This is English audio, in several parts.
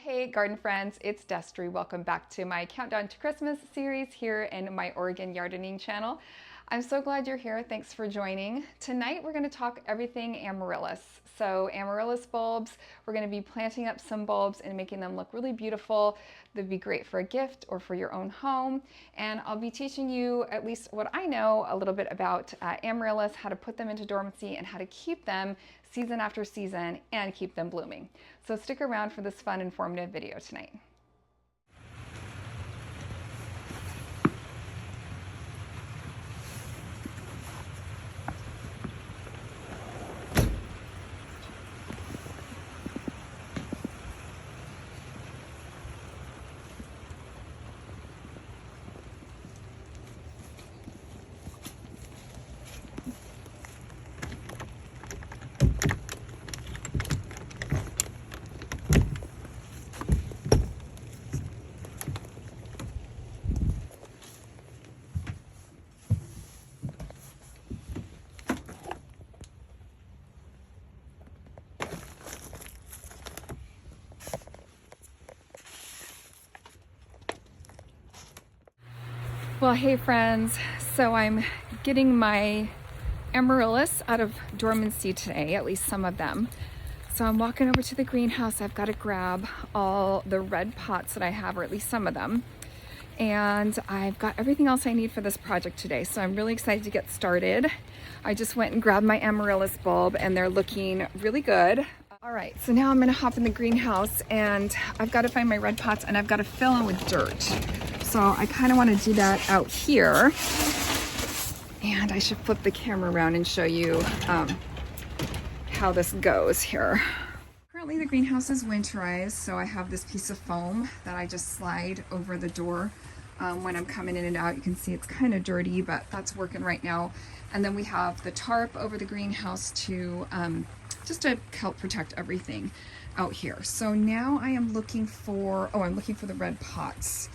Hey garden friends, it's Destry. Welcome back to my Countdown to Christmas series here in my Oregonyardening channel. I'm so glad you're here. Thanks for joining. Tonight we're going to talk everything Amaryllis. So Amaryllis bulbs, we're going to be planting up some bulbs and making them look really beautiful. They'd be great for a gift or for your own home. And I'll be teaching you at least what I know a little bit about Amaryllis, how to put them into dormancy and how to keep them season after season and keep them blooming. So stick around for this fun, informative video tonight. Well, hey friends, so I'm getting my Amaryllis out of dormancy today, at least some of them. So I'm walking over to the greenhouse. I've got to grab all the red pots that I have, or at least some of them. And I've got everything else I need for this project today. So I'm really excited to get started. I just went and grabbed my Amaryllis bulb and they're looking really good. All right, so now I'm gonna hop in the greenhouse and I've got to find my red pots and I've got to fill them with dirt. So I kind of want to do that out here. And I should flip the camera around and show you how this goes here. Currently the greenhouse is winterized, so I have this piece of foam that I just slide over the door when I'm coming in and out. You can see it's kind of dirty, but that's working right now. And then we have the tarp over the greenhouse to just to help protect everything out here. So now I am looking for, I'm looking for the red pots.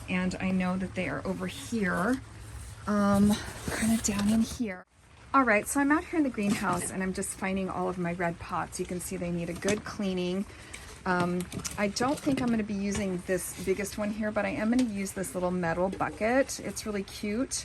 And I know that they are over here, kind of down in here. All right, so I'm out here in the greenhouse and I'm just finding all of my red pots. You can see they need a good cleaning. I don't think I'm going to be using this biggest one here, but I am going to use this little metal bucket. It's really cute.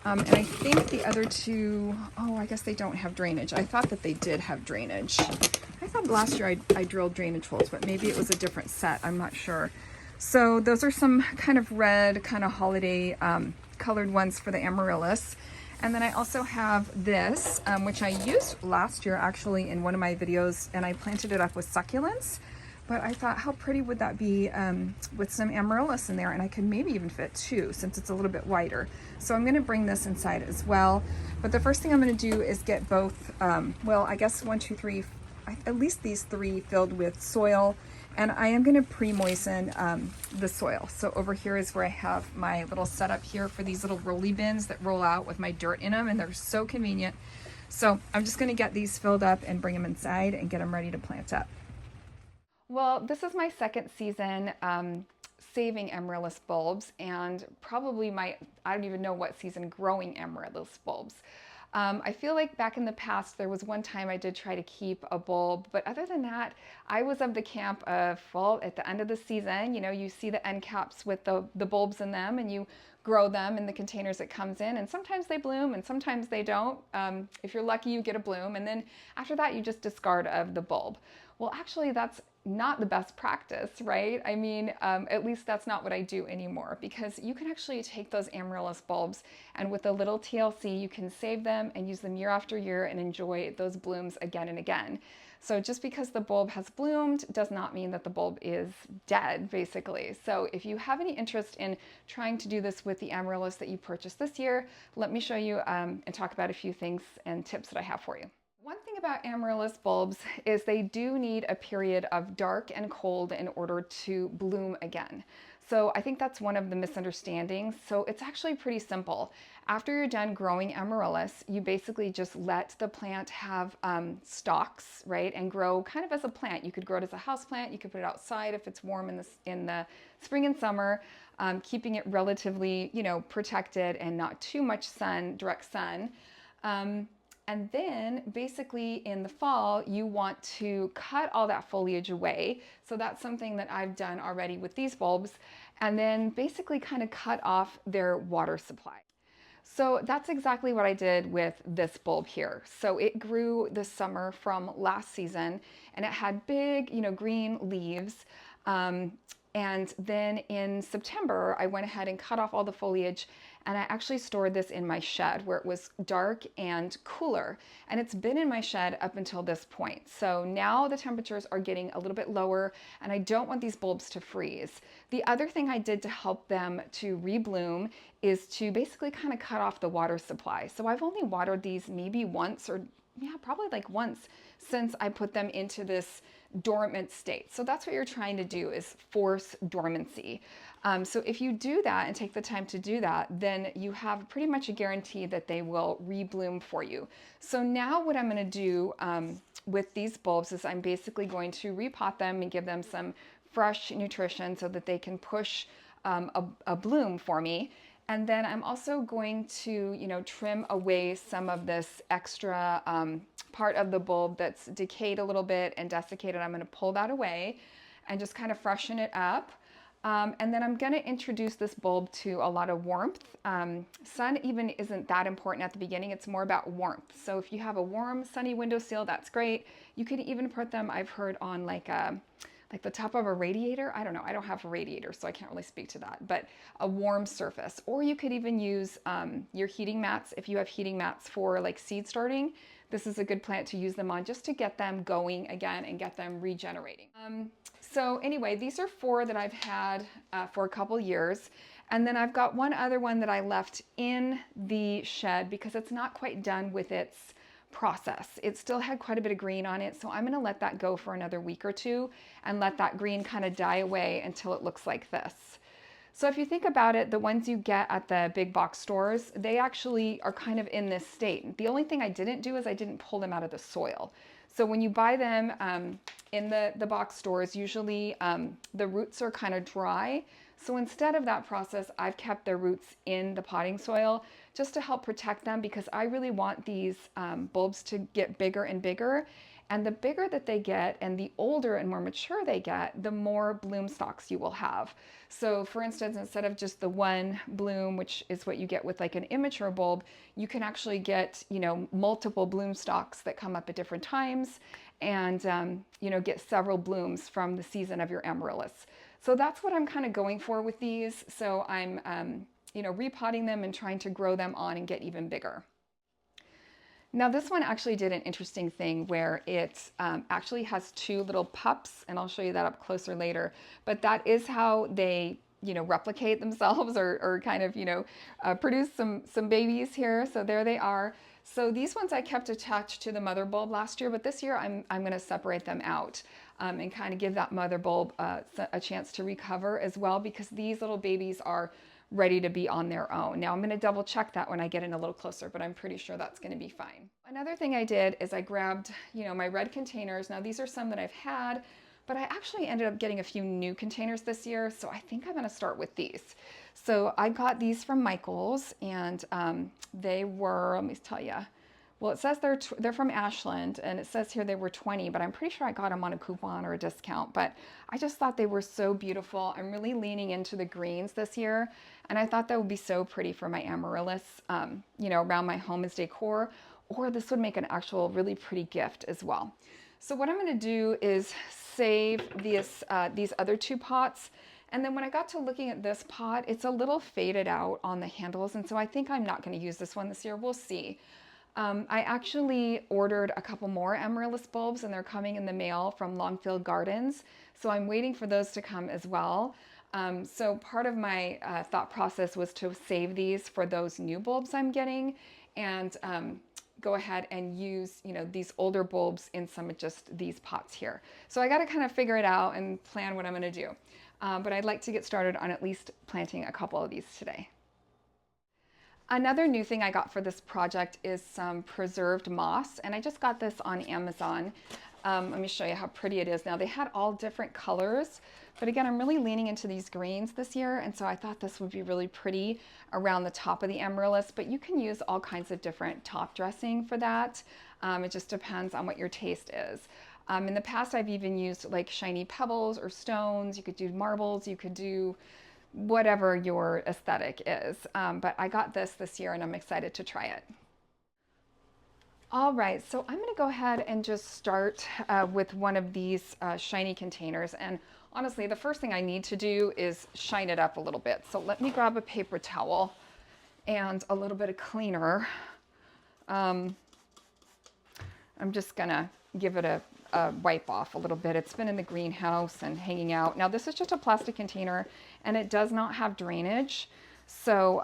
And I think the other two, I guess they don't have drainage. I thought that they did have drainage. I thought last year I drilled drainage holes, but maybe it was a different set. I'm not sure. So those are some kind of red, kind of holiday colored ones for the Amaryllis. And then I also have this, which I used last year actually in one of my videos, and I planted it up with succulents. But I thought, how pretty would that be with some Amaryllis in there? And I could maybe even fit two since it's a little bit wider. So I'm gonna bring this inside as well. But the first thing I'm gonna do is get both, I guess 1, 2, 3, at least these 3 filled with soil. And I am going to pre-moisten the soil. So over here is where I have my little setup here for these little rolly bins that roll out with my dirt in them, and they're so convenient. So I'm just going to get these filled up and bring them inside and get them ready to plant up. Well, this is my second season saving Amaryllis bulbs, and probably I don't even know what season growing Amaryllis bulbs. I feel like back in the past, there was one time I did try to keep a bulb, but other than that, I was of the camp of, well, at the end of the season, you know, you see the end caps with the bulbs in them and you grow them in the containers it comes in, and sometimes they bloom and sometimes they don't. If you're lucky, you get a bloom, and then after that, you just discard of the bulb. Well, actually, that's not the best practice, right? I mean, at least that's not what I do anymore, because you can actually take those Amaryllis bulbs and with a little TLC, you can save them and use them year after year and enjoy those blooms again and again. So just because the bulb has bloomed does not mean that the bulb is dead, basically. So if you have any interest in trying to do this with the Amaryllis that you purchased this year, let me show you and talk about a few things and tips that I have for you. One thing about Amaryllis bulbs is they do need a period of dark and cold in order to bloom again. So I think that's one of the misunderstandings. So it's actually pretty simple. After you're done growing Amaryllis, you basically just let the plant have stalks, right, and grow kind of as a plant. You could grow it as a house plant. You could put it outside if it's warm in the spring and summer, keeping it relatively, protected and not too much sun, direct sun. And then basically in the fall, you want to cut all that foliage away. So that's something that I've done already with these bulbs. And then basically kind of cut off their water supply. So that's exactly what I did with this bulb here. So it grew this summer from last season and it had big, green leaves. And then in September, I went ahead and cut off all the foliage and I actually stored this in my shed where it was dark and cooler. And it's been in my shed up until this point. So now the temperatures are getting a little bit lower and I don't want these bulbs to freeze. The other thing I did to help them to rebloom is to basically kind of cut off the water supply. So I've only watered these maybe once or probably like once since I put them into this dormant state. So that's what you're trying to do, is force dormancy. So if you do that and take the time to do that, then you have pretty much a guarantee that they will rebloom for you. So now what I'm going to do with these bulbs is I'm basically going to repot them and give them some fresh nutrition so that they can push a bloom for me. And then I'm also going to, trim away some of this extra part of the bulb that's decayed a little bit and desiccated. I'm going to pull that away and just kind of freshen it up. And then I'm going to introduce this bulb to a lot of warmth. Sun even isn't that important at the beginning. It's more about warmth. So if you have a warm, sunny windowsill, that's great. You could even put them, I've heard, on like the top of a radiator. I don't know. I don't have a radiator, so I can't really speak to that, but a warm surface. Or you could even use your heating mats. If you have heating mats for like seed starting, this is a good plant to use them on just to get them going again and get them regenerating. So anyway, these are 4 that I've had for a couple years. And then I've got one other one that I left in the shed because it's not quite done with its process. It still had quite a bit of green on it, so I'm going to let that go for another week or 2 and let that green kind of die away until it looks like this. So if you think about it, the ones you get at the big box stores, they actually are kind of in this state. The only thing I didn't do is I didn't pull them out of the soil. So when you buy them in the box stores, usually the roots are kind of dry. So instead of that process, I've kept their roots in the potting soil just to help protect them because I really want these bulbs to get bigger and bigger. And the bigger that they get and the older and more mature they get, the more bloom stalks you will have. So for instance, instead of just the one bloom, which is what you get with like an immature bulb, you can actually get, multiple bloom stalks that come up at different times and, get several blooms from the season of your amaryllis. So that's what I'm kind of going for with these. So I'm, repotting them and trying to grow them on and get even bigger. Now this one actually did an interesting thing where it actually has 2 little pups, and I'll show you that up closer later, but that is how they replicate themselves or kind of produce some babies here. So there they are. So these ones I kept attached to the mother bulb last year, but this year I'm going to separate them out and kind of give that mother bulb a chance to recover as well, because these little babies are ready to be on their own. Now I'm going to double check that when I get in a little closer, but I'm pretty sure that's going to be fine. Another thing I did is I grabbed, my red containers. Now these are some that I've had, but I actually ended up getting a few new containers this year, so I think I'm going to start with these. So I got these from Michael's, and they were, let me tell you, well, it says they're from Ashland, and it says here they were 20, but I'm pretty sure I got them on a coupon or a discount. But I just thought they were so beautiful. I'm really leaning into the greens this year, and I thought that would be so pretty for my amaryllis, around my home as decor, or this would make an actual really pretty gift as well. So what I'm going to do is save these other 2 pots. And then when I got to looking at this pot, it's a little faded out on the handles, and so I think I'm not going to use this one this year. We'll see. I actually ordered a couple more amaryllis bulbs, and they're coming in the mail from Longfield Gardens. So I'm waiting for those to come as well. So part of my thought process was to save these for those new bulbs I'm getting and go ahead and use, these older bulbs in some of just these pots here. So I got to kind of figure it out and plan what I'm going to do. But I'd like to get started on at least planting a couple of these today. Another new thing I got for this project is some preserved moss, and I just got this on Amazon. Let me show you how pretty it is. Now they had all different colors, but again, I'm really leaning into these greens this year, and so I thought this would be really pretty around the top of the Amaryllis, but you can use all kinds of different top dressing for that. It just depends on what your taste is. In the past, I've even used like shiny pebbles or stones. You could do marbles, you could do whatever your aesthetic is. But I got this year and I'm excited to try it. All right, so I'm going to go ahead and just start with one of these shiny containers. And honestly, the first thing I need to do is shine it up a little bit. So let me grab a paper towel and a little bit of cleaner. I'm just going to give it a wipe off a little bit. It's been in the greenhouse and hanging out. Now this is just a plastic container and it does not have drainage. So,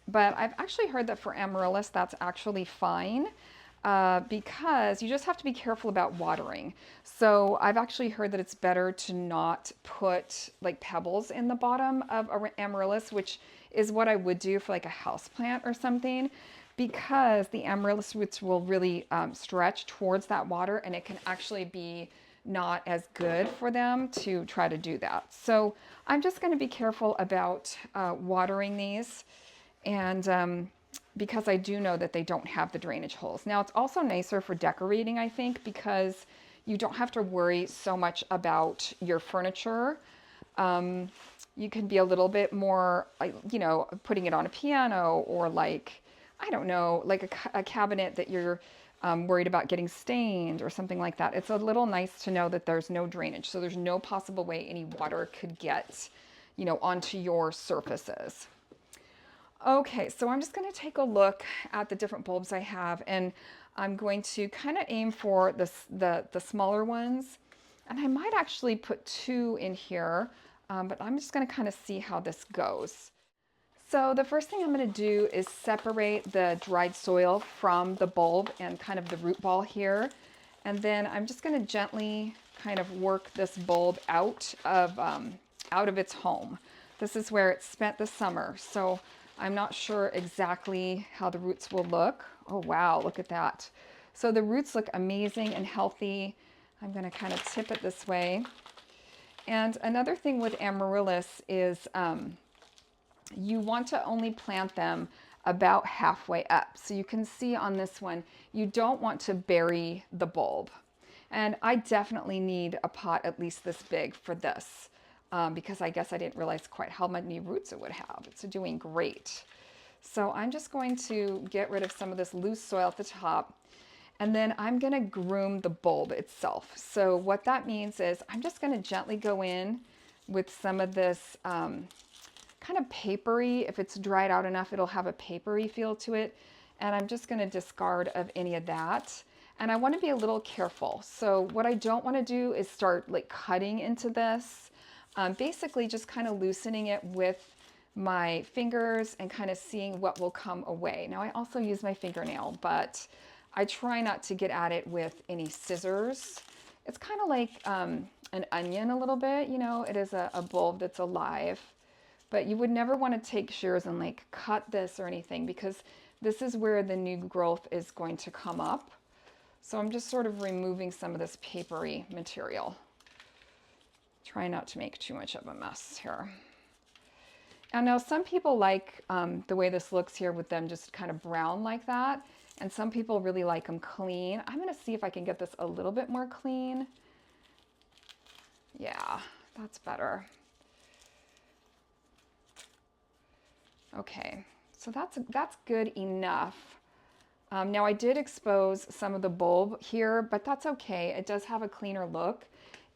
but I've actually heard that for Amaryllis, that's actually fine because you just have to be careful about watering. So I've actually heard that it's better to not put like pebbles in the bottom of Amaryllis, which is what I would do for like a house plant or something, because the Amaryllis roots will really stretch towards that water and it can actually be not as good for them to try to do that. So I'm just going to be careful about watering these, and because I do know that they don't have the drainage holes. Now it's also nicer for decorating, I think, because you don't have to worry so much about your furniture. You can be a little bit more, you know, putting it on a piano or like, I don't know, like a cabinet that you're worried about getting stained or something like that. It's a little nice to know that there's no drainage. So there's no possible way any water could get, you know, onto your surfaces. Okay, so I'm just going to take a look at the different bulbs I have, and I'm going to kind of aim for the smaller ones. And I might actually put 2 in here, but I'm just going to kind of see how this goes. So the first thing I'm going to do is separate the dried soil from the bulb and kind of the root ball here. And then I'm just going to gently kind of work this bulb out of its home. This is where it spent the summer. So I'm not sure exactly how the roots will look. Oh, wow, look at that. So the roots look amazing and healthy. I'm going to kind of tip it this way. And another thing with Amaryllis is you want to only plant them about halfway up. So you can see on this one, you don't want to bury the bulb. And I definitely need a pot at least this big for this. Because I guess I didn't realize quite how many roots it would have. It's doing great. So I'm just going to get rid of some of this loose soil at the top, and then I'm going to groom the bulb itself. So what that means is I'm just going to gently go in with some of this kind of papery. If it's dried out enough, it'll have a papery feel to it. And I'm just going to discard of any of that. And I want to be a little careful. So what I don't want to do is start like cutting into this. Basically just kind of loosening it with my fingers and kind of seeing what will come away. Now I also use my fingernail, but I try not to get at it with any scissors. It's kind of like an onion a little bit, you know, it is a bulb that's alive, but you would never want to take shears and like cut this or anything, because this is where the new growth is going to come up. So I'm just sort of removing some of this papery material. Try not to make too much of a mess here. And now some people like the way this looks here with them just kind of brown like that. And some people really like them clean. I'm going to see if I can get this a little bit more clean. Yeah, that's better. Okay, so that's good enough. Now I did expose some of the bulb here, but that's okay. It does have a cleaner look.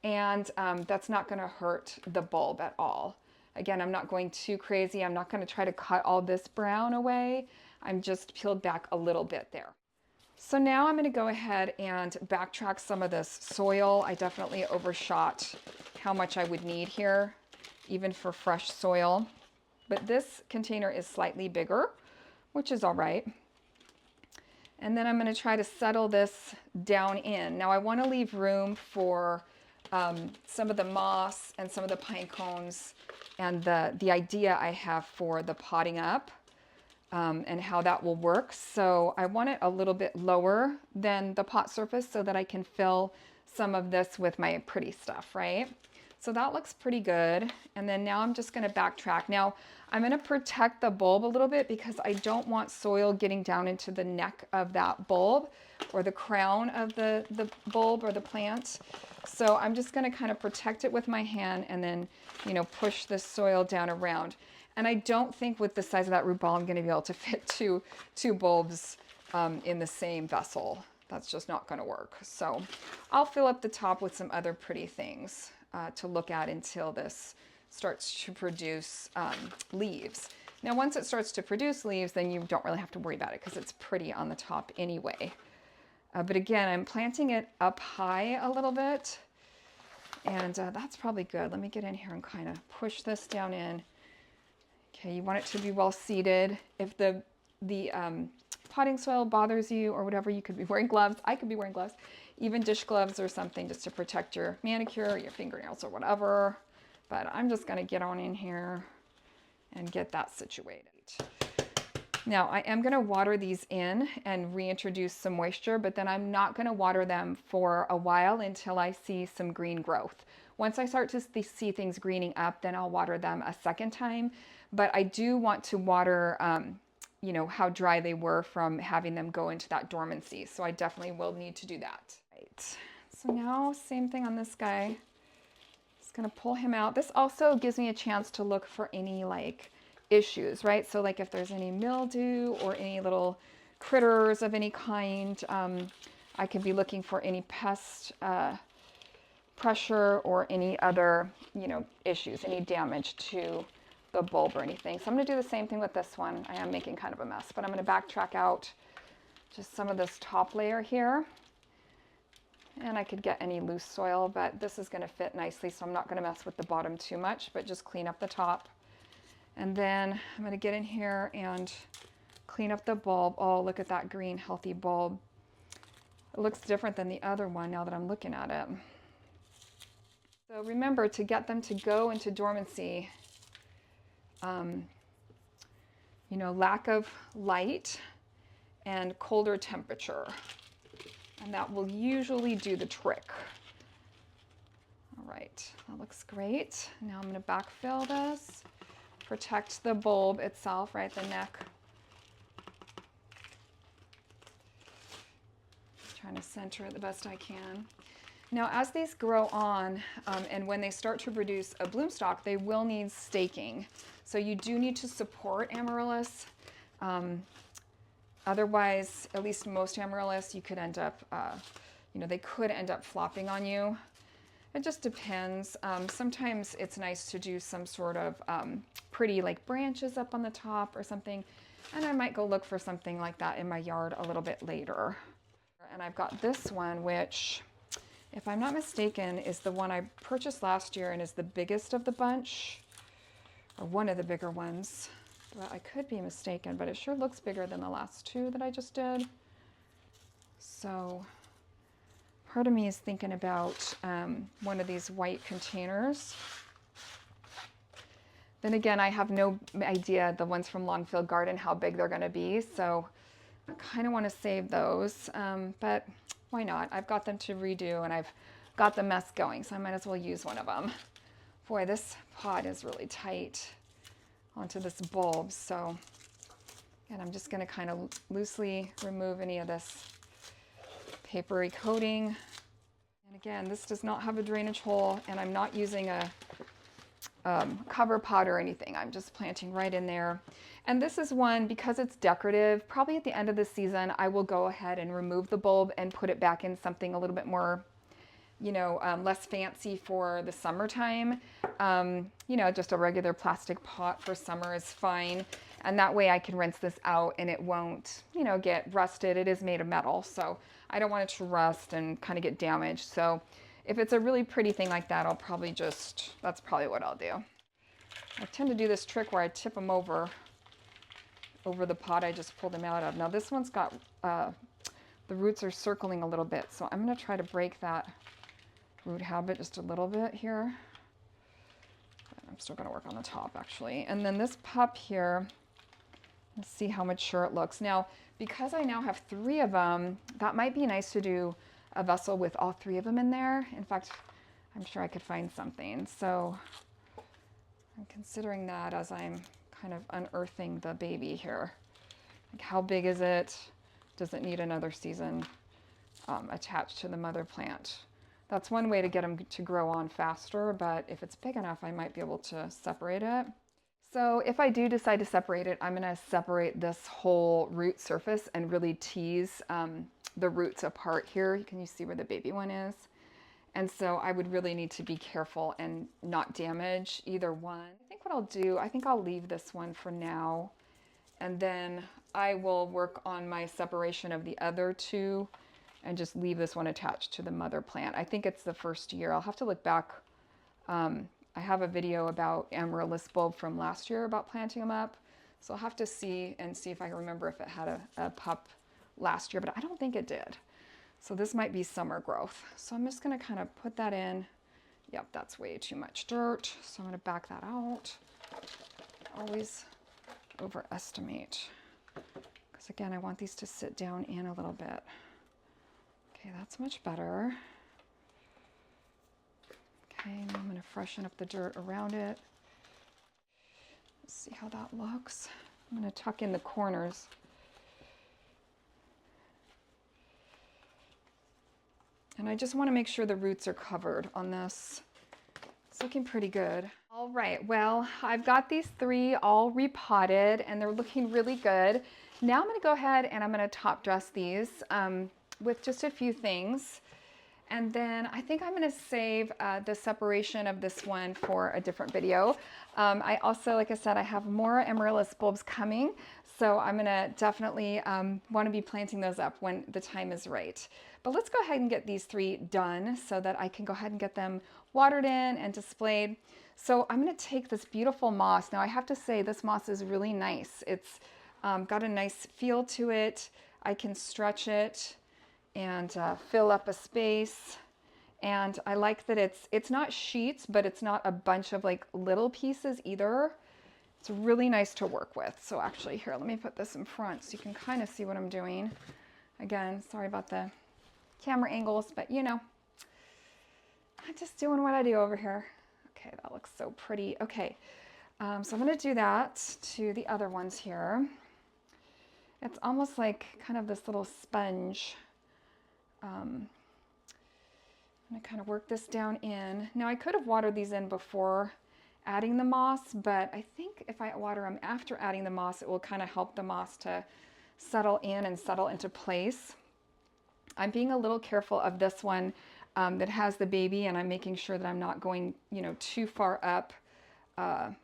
And that's not going to hurt the bulb at all. Again, I'm not going too crazy. I'm not going to try to cut all this brown away. I'm just peeled back a little bit there. So now I'm going to go ahead and backtrack some of this soil. I definitely overshot how much I would need here, even for fresh soil. But this container is slightly bigger, which is all right. And then I'm going to try to settle this down in. Now I want to leave room for some of the moss and some of the pine cones and the idea I have for the potting up. and how that will work. So I want it a little bit lower than the pot surface so that I can fill some of this with my pretty stuff, right? So that looks pretty good. And then now I'm just gonna backtrack. Now I'm gonna protect the bulb a little bit because I don't want soil getting down into the neck of that bulb or the crown of the bulb or the plant. So I'm just gonna kind of protect it with my hand and then, you know, push the soil down around. And I don't think with the size of that root ball, I'm gonna be able to fit two bulbs in the same vessel. That's just not gonna work. So I'll fill up the top with some other pretty things to look at until this starts to produce leaves. Now, once it starts to produce leaves, then you don't really have to worry about it because it's pretty on the top anyway. But again, I'm planting it up high a little bit, and that's probably good. Let me get in here and kind of push this down in. Okay, you want it to be well seated. If the potting soil bothers you or whatever, you could be wearing gloves. I could be wearing gloves, even dish gloves or something just to protect your manicure, or your fingernails or whatever. But I'm just gonna get on in here and get that situated. Now I am gonna water these in and reintroduce some moisture, but then I'm not gonna water them for a while until I see some green growth. Once I start to see things greening up, then I'll water them a second time. But I do want to water, you know, how dry they were from having them go into that dormancy. So I definitely will need to do that. Right. So now same thing on this guy. Just gonna pull him out. This also gives me a chance to look for any like issues, right? So like if there's any mildew or any little critters of any kind, I could be looking for any pest pressure or any other, you know, issues, any damage to the bulb or anything. So I'm gonna do the same thing with this one. I am making kind of a mess, but I'm gonna backtrack out just some of this top layer here. And I could get any loose soil, but this is gonna fit nicely, so I'm not gonna mess with the bottom too much, but just clean up the top. And then I'm gonna get in here and clean up the bulb. Oh, look at that green, healthy bulb. It looks different than the other one now that I'm looking at it. So remember, to get them to go into dormancy, you know, lack of light and colder temperature. And that will usually do the trick. All right, that looks great. Now I'm gonna backfill this, protect the bulb itself, right, the neck. Trying to center it the best I can. Now, as these grow on, and when they start to produce a bloom stalk, they will need staking. So you do need to support Amaryllis. Otherwise, at least most Amaryllis, you could end up, you know, they could end up flopping on you. It just depends. Sometimes it's nice to do some sort of pretty like branches up on the top or something. And I might go look for something like that in my yard a little bit later. And I've got this one, which, if I'm not mistaken, is the one I purchased last year and is the biggest of the bunch, or one of the bigger ones. Well, I could be mistaken, but it sure looks bigger than the last two that I just did. So part of me is thinking about one of these white containers. Then again, I have no idea, the ones from Longfield Garden, how big they're gonna be. So I kind of want to save those, but why not? I've got them to redo and I've got the mess going, so I might as well use one of them. Boy, this pot is really tight onto this bulb, so, and I'm just gonna kind of loosely remove any of this papery coating. And again, this does not have a drainage hole, and I'm not using a cover pot or anything. I'm just planting right in there. And this is one, because it's decorative, probably at the end of the season, I will go ahead and remove the bulb and put it back in something a little bit more, you know, less fancy for the summertime. You know, just a regular plastic pot for summer is fine. And that way I can rinse this out and it won't, you know, get rusted. It is made of metal, so I don't want it to rust and kind of get damaged. So if it's a really pretty thing like that, I'll probably just, that's probably what I'll do. I tend to do this trick where I tip them over the pot I just pulled them out of. Now this one's got, the roots are circling a little bit, so I'm gonna try to break that root habit just a little bit here. I'm still gonna work on the top actually. And then this pup here, Let's see how mature it looks. Now, because I now have 3 of them, that might be nice to do a vessel with all 3 of them in there. In fact, I'm sure I could find something. So I'm considering that as I'm kind of unearthing the baby here. Like, how big is it? Does it need another season attached to the mother plant? That's one way to get them to grow on faster, but if it's big enough, I might be able to separate it. So if I do decide to separate it, I'm gonna separate this whole root surface and really tease the roots apart here. Can you see where the baby one is? And so I would really need to be careful and not damage either one. I think what I'll do, I think I'll leave this one for now, and then I will work on my separation of the other 2 and just leave this one attached to the mother plant. I think it's the first year. I'll have to look back. I have a video about Amaryllis bulb from last year about planting them up. So I'll have to see if I can remember if it had a pup last year, but I don't think it did. So this might be summer growth. So I'm just gonna kind of put that in. Yep, that's way too much dirt. So I'm gonna back that out. Always overestimate. Because again, I want these to sit down in a little bit. Okay, that's much better. Okay, now I'm gonna freshen up the dirt around it. Let's see how that looks. I'm gonna tuck in the corners. And I just wanna make sure the roots are covered on this. It's looking pretty good. All right, well, I've got these 3 all repotted and they're looking really good. Now I'm gonna go ahead and I'm gonna top dress these with just a few things. And then I think I'm gonna save the separation of this one for a different video. I also, like I said, I have more Amaryllis bulbs coming. So I'm gonna definitely wanna be planting those up when the time is right. But let's go ahead and get these 3 done so that I can go ahead and get them watered in and displayed. So I'm gonna take this beautiful moss. Now I have to say this moss is really nice. It's got a nice feel to it. I can stretch it and fill up a space. And I like that it's not sheets, but it's not a bunch of like little pieces either. It's really nice to work with. So actually here, let me put this in front so you can kind of see what I'm doing. Again, sorry about the camera angles, but you know, I'm just doing what I do over here. Okay, that looks so pretty. Okay, so I'm gonna do that to the other ones here. It's almost like kind of this little sponge. I'm gonna kind of work this down in. Now I could have watered these in before adding the moss, but I think if I water them after adding the moss, it will kind of help the moss to settle in and settle into place. I'm being a little careful of this one that has the baby, and I'm making sure that I'm not going, you know, too far up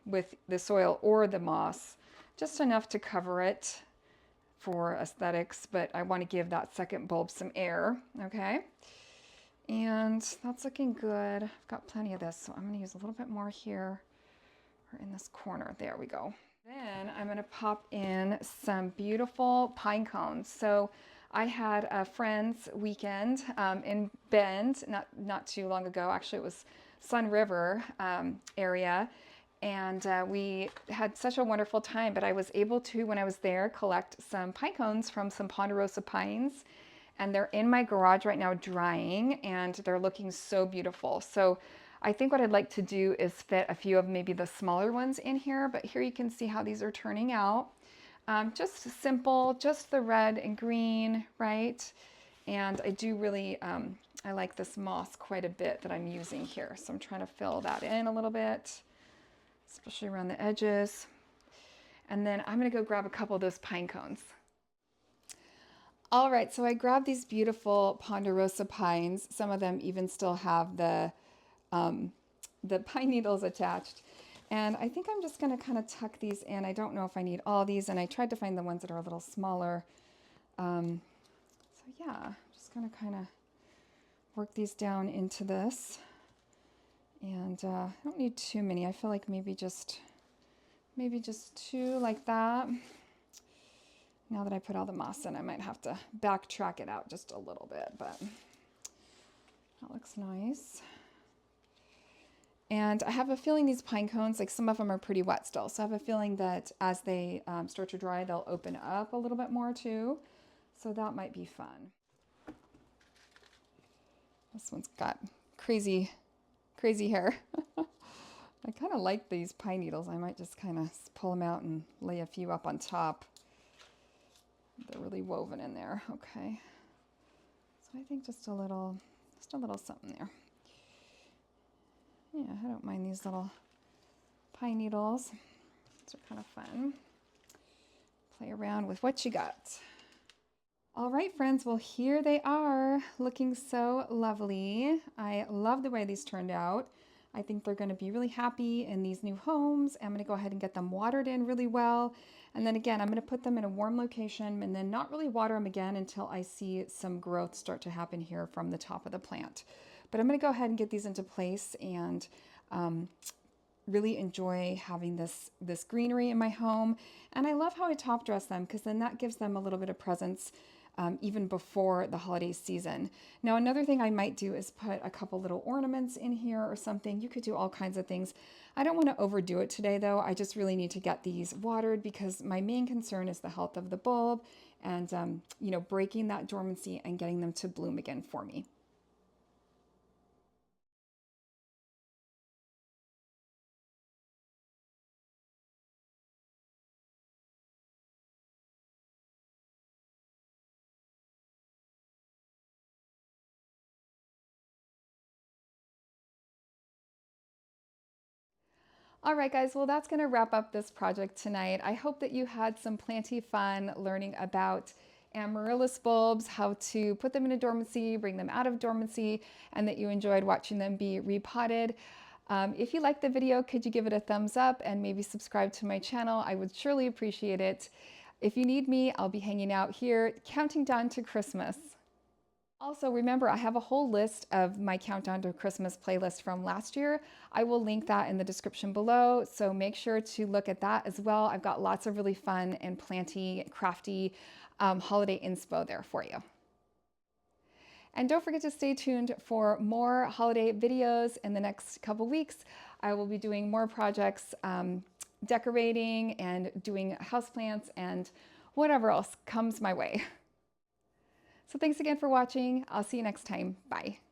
with the soil or the moss, just enough to cover it for aesthetics, but I want to give that second bulb some air, okay? And that's looking good. I've got plenty of this, so I'm going to use a little bit more here or in this corner. There we go. Then I'm going to pop in some beautiful pine cones. So I had a friend's weekend in Bend not too long ago. Actually, it was Sun River area. And we had such a wonderful time, but I was able to, when I was there, collect some pine cones from some ponderosa pines. And they're in my garage right now drying, and they're looking so beautiful. So I think what I'd like to do is fit a few of maybe the smaller ones in here, but here you can see how these are turning out. Just simple, just the red and green, right? And I do really, I like this moss quite a bit that I'm using here. So I'm trying to fill that in a little bit, especially around the edges. And then I'm gonna go grab a couple of those pine cones. All right, so I grabbed these beautiful ponderosa pines. Some of them even still have the pine needles attached. And I think I'm just gonna kind of tuck these in. I don't know if I need all these, and I tried to find the ones that are a little smaller. So yeah, I'm just gonna kind of work these down into this. And I don't need too many. I feel like maybe just 2 like that. Now that I put all the moss in, I might have to backtrack it out just a little bit, but that looks nice. And I have a feeling these pine cones, like some of them are pretty wet still. So I have a feeling that as they start to dry, they'll open up a little bit more too. So that might be fun. This one's got crazy hair. I kind of like these pine needles. I might just kind of pull them out and lay a few up on top. They're really woven in there. Okay. So I think just a little something there. Yeah, I don't mind these little pine needles. These are kind of fun. Play around with what you got. All right, friends, well, here they are, looking so lovely. I love the way these turned out. I think they're gonna be really happy in these new homes. I'm gonna go ahead and get them watered in really well. And then again, I'm gonna put them in a warm location and then not really water them again until I see some growth start to happen here from the top of the plant. But I'm gonna go ahead and get these into place and really enjoy having this greenery in my home. And I love how I top dress them because then that gives them a little bit of presence even before the holiday season. Now, another thing I might do is put a couple little ornaments in here or something. You could do all kinds of things. I don't want to overdo it today though. I just really need to get these watered because my main concern is the health of the bulb and you know, breaking that dormancy and getting them to bloom again for me. All right, guys, well, that's gonna wrap up this project tonight. I hope that you had some plenty fun learning about amaryllis bulbs, how to put them into dormancy, bring them out of dormancy, and that you enjoyed watching them be repotted. If you liked the video, could you give it a thumbs up and maybe subscribe to my channel? I would surely appreciate it. If you need me, I'll be hanging out here, counting down to Christmas. Also, remember, I have a whole list of my Countdown to Christmas playlist from last year. I will link that in the description below, so make sure to look at that as well. I've got lots of really fun and planty, crafty holiday inspo there for you. And don't forget to stay tuned for more holiday videos in the next couple weeks. I will be doing more projects, decorating and doing houseplants and whatever else comes my way. So thanks again for watching. I'll see you next time. Bye.